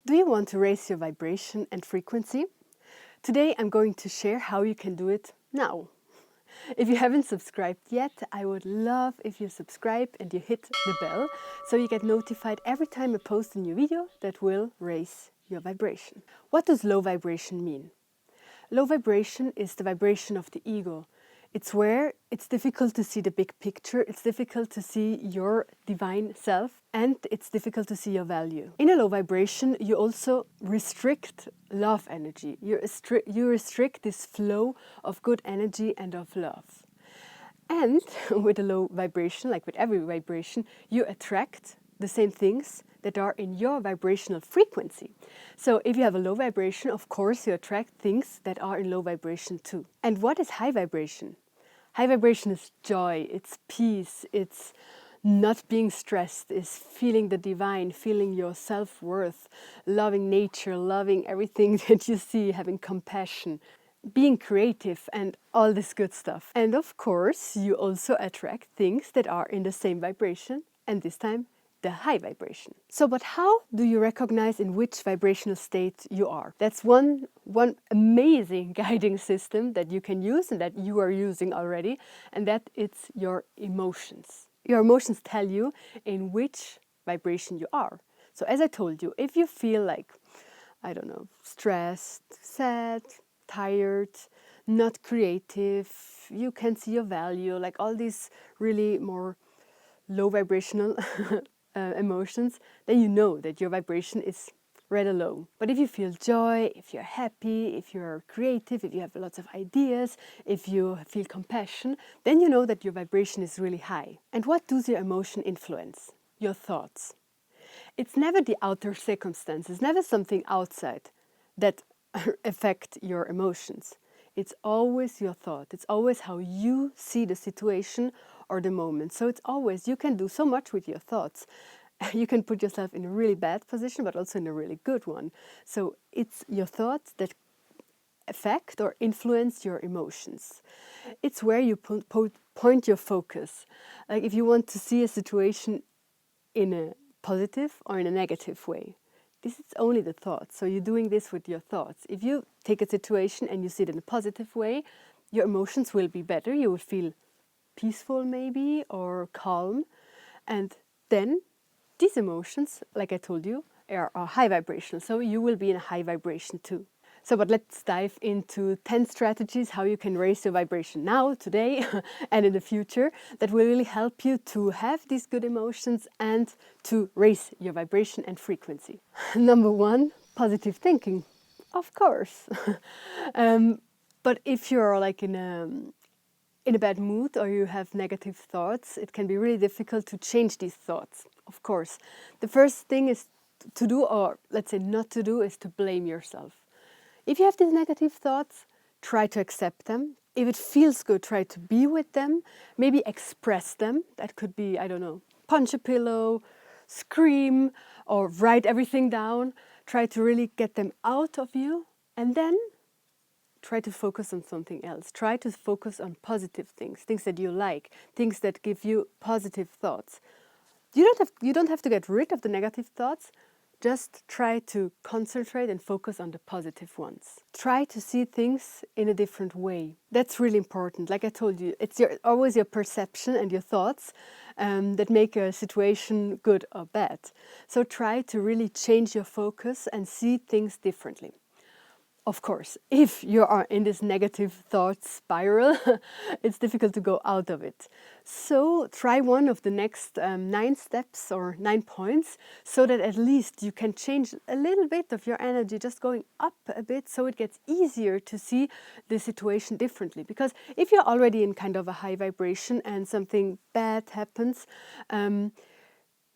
Do you want to raise your vibration and frequency? Today I'm going to share how you can do it now. If you haven't subscribed yet, I would love if you subscribe and you hit the bell so you get notified every time I post a new video that will raise your vibration. What does low vibration mean? Low vibration is the vibration of the ego. It's where it's difficult to see the big picture, it's difficult to see your divine self, and it's difficult to see your value. In a low vibration, you also restrict love energy. You restrict this flow of good energy and of love. And with a low vibration, like with every vibration, you attract the same things that are in your vibrational frequency. So if you have a low vibration, of course you attract things that are in low vibration too. And what is high vibration? High vibration is joy, it's peace, it's not being stressed, is feeling the divine, feeling your self-worth, loving nature, loving everything that you see, having compassion, being creative and all this good stuff. And of course, you also attract things that are in the same vibration, and this time the high vibration. So, but how do you recognize in which vibrational state you are? That's one amazing guiding system that you can use and that you are using already, and that it's your emotions. Your emotions tell you in which vibration you are. So as I told you, if you feel like, I don't know, stressed, sad, tired, not creative, you can see your value, like all these really more low vibrational emotions, then you know that your vibration is rather low. But if you feel joy, if you're happy, if you're creative, if you have lots of ideas, if you feel compassion, then you know that your vibration is really high. And what does your emotion influence? Your thoughts. It's never the outer circumstances, never something outside that affect your emotions. It's always your thought. It's always how you see the situation or the moment. So it's always, you can do so much with your thoughts. You can put yourself in a really bad position, but also in a really good one. So it's your thoughts that affect or influence your emotions. It's where you point your focus. Like if you want to see a situation in a positive or in a negative way. This is only the thoughts. So you're doing this with your thoughts. If you take a situation and you see it in a positive way, your emotions will be better. You will feel peaceful maybe or calm. And then these emotions, like I told you, are high vibrational. So you will be in a high vibration too. So, but let's dive into 10 strategies how you can raise your vibration now, today, and in the future that will really help you to have these good emotions and to raise your vibration and frequency. Number 1, positive thinking. Of course. But if you're like in a bad mood or you have negative thoughts, it can be really difficult to change these thoughts, of course. The first thing is to do, or let's say not to do, is to blame yourself. If you have these negative thoughts, try to accept them. If it feels good, try to be with them. Maybe express them. That could be, I don't know, punch a pillow, scream, or write everything down. Try to really get them out of you. And then try to focus on something else. Try to focus on positive things, things that you like, things that give you positive thoughts. You don't have to get rid of the negative thoughts. Just try to concentrate and focus on the positive ones. Try to see things in a different way. That's really important. Like I told you, it's always your perception and your thoughts that make a situation good or bad. So try to really change your focus and see things differently. Of course, if you are in this negative thought spiral, it's difficult to go out of it. So try one of the next 9 steps or 9 points so that at least you can change a little bit of your energy, just going up a bit so it gets easier to see the situation differently. Because if you're already in kind of a high vibration and something bad happens,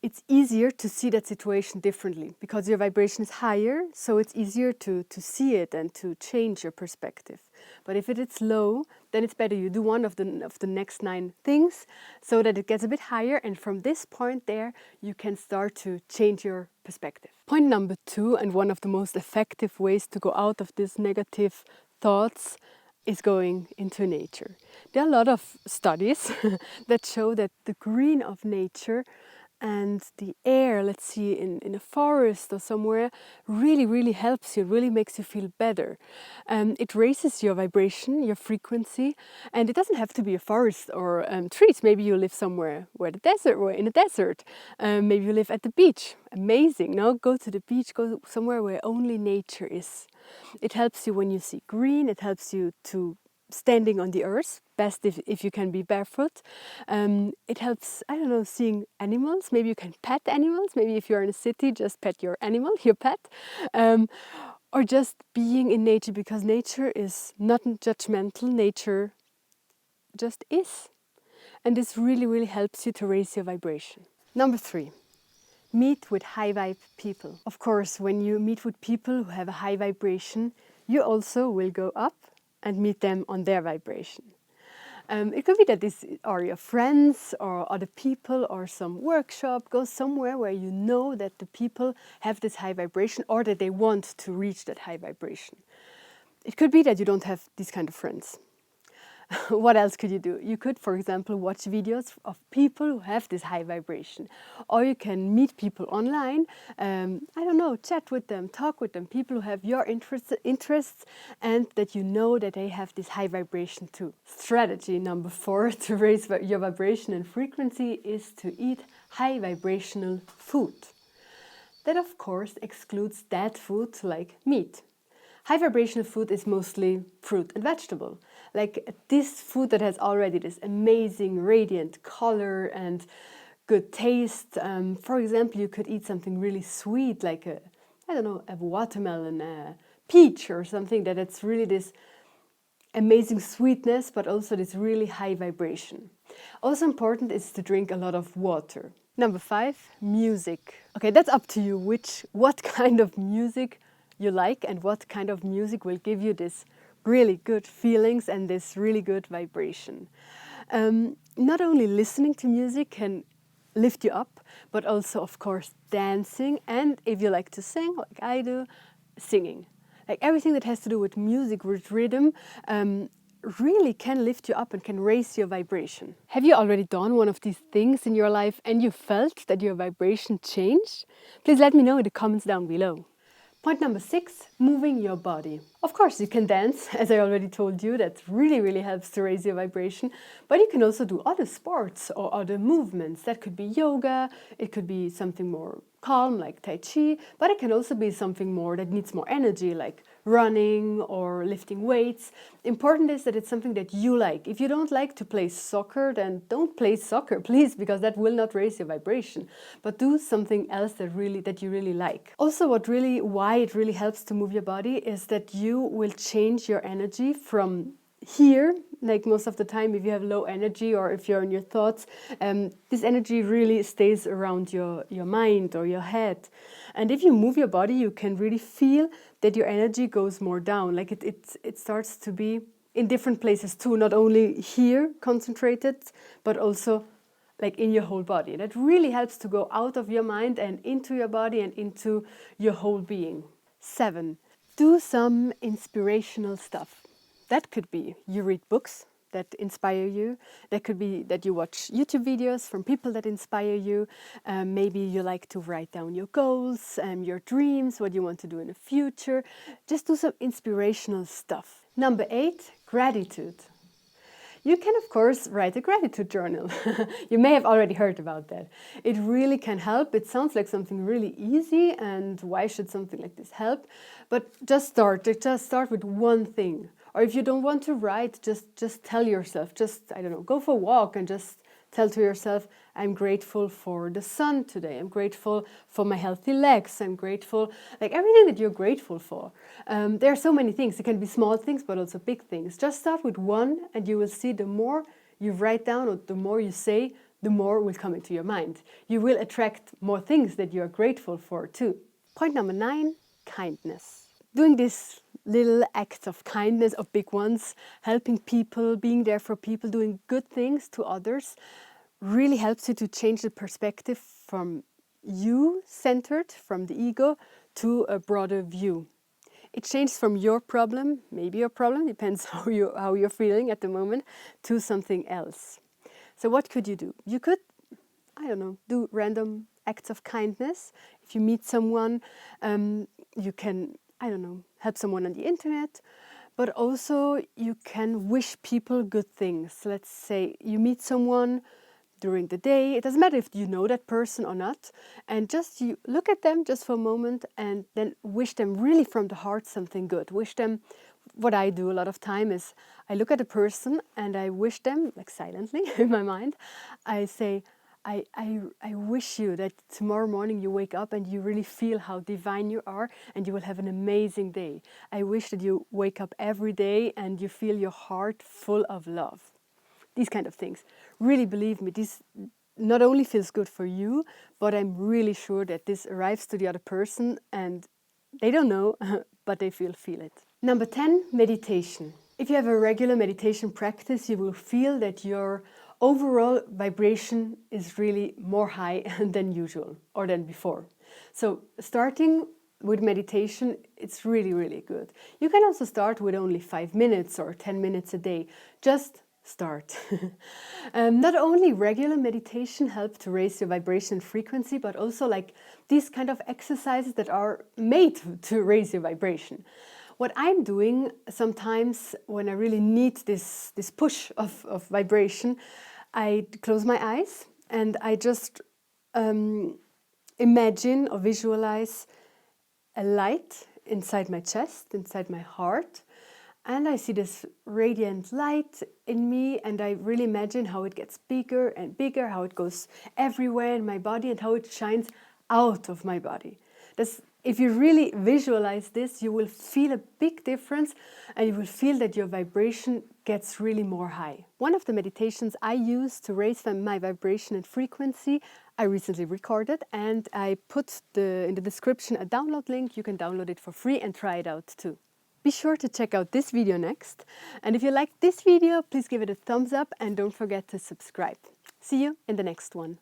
it's easier to see that situation differently because your vibration is higher, so it's easier to see it and to change your perspective. But if it is low, then it's better you do one of the next 9 things so that it gets a bit higher, and from this point there you can start to change your perspective. Point number 2, and one of the most effective ways to go out of these negative thoughts, is going into nature. There are a lot of studies that show that the green of nature and the air, let's see, in a forest or somewhere, really helps you, really makes you feel better. It raises your vibration, your frequency, and it doesn't have to be a forest or trees. Maybe you live somewhere where the desert, or in a desert. Maybe you live at the beach. Amazing, no? Go to the beach, go somewhere where only nature is. It helps you when you see green, it helps you to standing on the earth, best if you can be barefoot. It helps, I don't know, seeing animals. Maybe you can pet animals. Maybe if you're in a city, just pet your animal, your pet. Or just being in nature, because nature is not judgmental. Nature just is. And this really helps you to raise your vibration. Number 3. Meet with high vibe people. Of course, when you meet with people who have a high vibration, you also will go up and meet them on their vibration. It could be that these are your friends or other people or some workshop. Go somewhere where you know that the people have this high vibration or that they want to reach that high vibration. It could be that you don't have these kind of friends. What else could you do? You could, for example, watch videos of people who have this high vibration. Or you can meet people online, I don't know, chat with them, talk with them, people who have your interests and that you know that they have this high vibration too. Strategy number 4 to raise your vibration and frequency is to eat high vibrational food. That, of course, excludes dead food like meat. High vibrational food is mostly fruit and vegetable. Like this food that has already this amazing radiant color and good taste. For example, you could eat something really sweet like a watermelon, a peach or something that it's really this amazing sweetness, but also this really high vibration. Also important is to drink a lot of water. Number 5, music. Okay, that's up to you what kind of music you like and what kind of music will give you this really good feelings and this really good vibration. Not only listening to music can lift you up, but also, of course, dancing, and if you like to sing, like I do, singing. Like everything that has to do with music, with rhythm, really can lift you up and can raise your vibration. Have you already done one of these things in your life and you felt that your vibration changed? Please let me know in the comments down below. Point number 6, moving your body. Of course, you can dance, as I already told you, that really helps to raise your vibration, but you can also do other sports or other movements. That could be yoga, it could be something more calm like Tai Chi, but it can also be something more that needs more energy like running or lifting weights. Important is that it's something that you like. If you don't like to play soccer, then don't play soccer, please, because that will not raise your vibration. But do something else that you really like. Also, why it really helps to move your body is that you will change your energy from here, like most of the time if you have low energy or if you're in your thoughts, this energy really stays around your mind or your head. And if you move your body, you can really feel that your energy goes more down, like it starts to be in different places too, not only here concentrated, but also like in your whole body. That really helps to go out of your mind and into your body and into your whole being. 7, do some inspirational stuff. That could be you read books that inspire you. That could be that you watch YouTube videos from people that inspire you. Maybe you like to write down your goals, your dreams, what you want to do in the future. Just do some inspirational stuff. Number 8, gratitude. You can, of course, write a gratitude journal. You may have already heard about that. It really can help. It sounds like something really easy, and why should something like this help? But just start with one thing. Or if you don't want to write, just tell yourself, go for a walk and just tell to yourself, I'm grateful for the sun today. I'm grateful for my healthy legs. I'm grateful, like everything that you're grateful for. There are so many things. It can be small things, but also big things. Just start with one and you will see the more you write down or the more you say, the more will come into your mind. You will attract more things that you're grateful for too. Point number 9, kindness. Doing this little acts of kindness, or big ones, helping people, being there for people, doing good things to others, really helps you to change the perspective from you-centered, from the ego, to a broader view. It changes from your problem, maybe your problem, depends how you're feeling at the moment, to something else. So what could you do? You could I don't know, do random acts of kindness. If you meet someone, you can, I don't know, help someone on the internet. But also you can wish people good things. Let's say you meet someone during the day. It doesn't matter if you know that person or not. And just you look at them just for a moment and then wish them really from the heart something good. Wish them, what I do a lot of time is I look at a person and I wish them, like silently in my mind, I say, I wish you that tomorrow morning you wake up and you really feel how divine you are and you will have an amazing day. I wish that you wake up every day and you feel your heart full of love. These kind of things. Really believe me, this not only feels good for you, but I'm really sure that this arrives to the other person and they don't know, but they feel it. Number 10, meditation. If you have a regular meditation practice, you will feel that your overall vibration is really more high than usual or than before. So starting with meditation, it's really, really good. You can also start with only 5 minutes or 10 minutes a day. Just start. Not only regular meditation help to raise your vibration frequency, but also like these kind of exercises that are made to raise your vibration. What I'm doing sometimes when I really need this push of vibration, I close my eyes and I just imagine or visualize a light inside my chest, inside my heart. And I see this radiant light in me and I really imagine how it gets bigger and bigger, how it goes everywhere in my body and how it shines out of my body. If you really visualize this, you will feel a big difference and you will feel that your vibration gets really more high. One of the meditations I use to raise my vibration and frequency, I recently recorded and I put in the description a download link. You can download it for free and try it out too. Be sure to check out this video next. And if you liked this video, please give it a thumbs up and don't forget to subscribe. See you in the next one.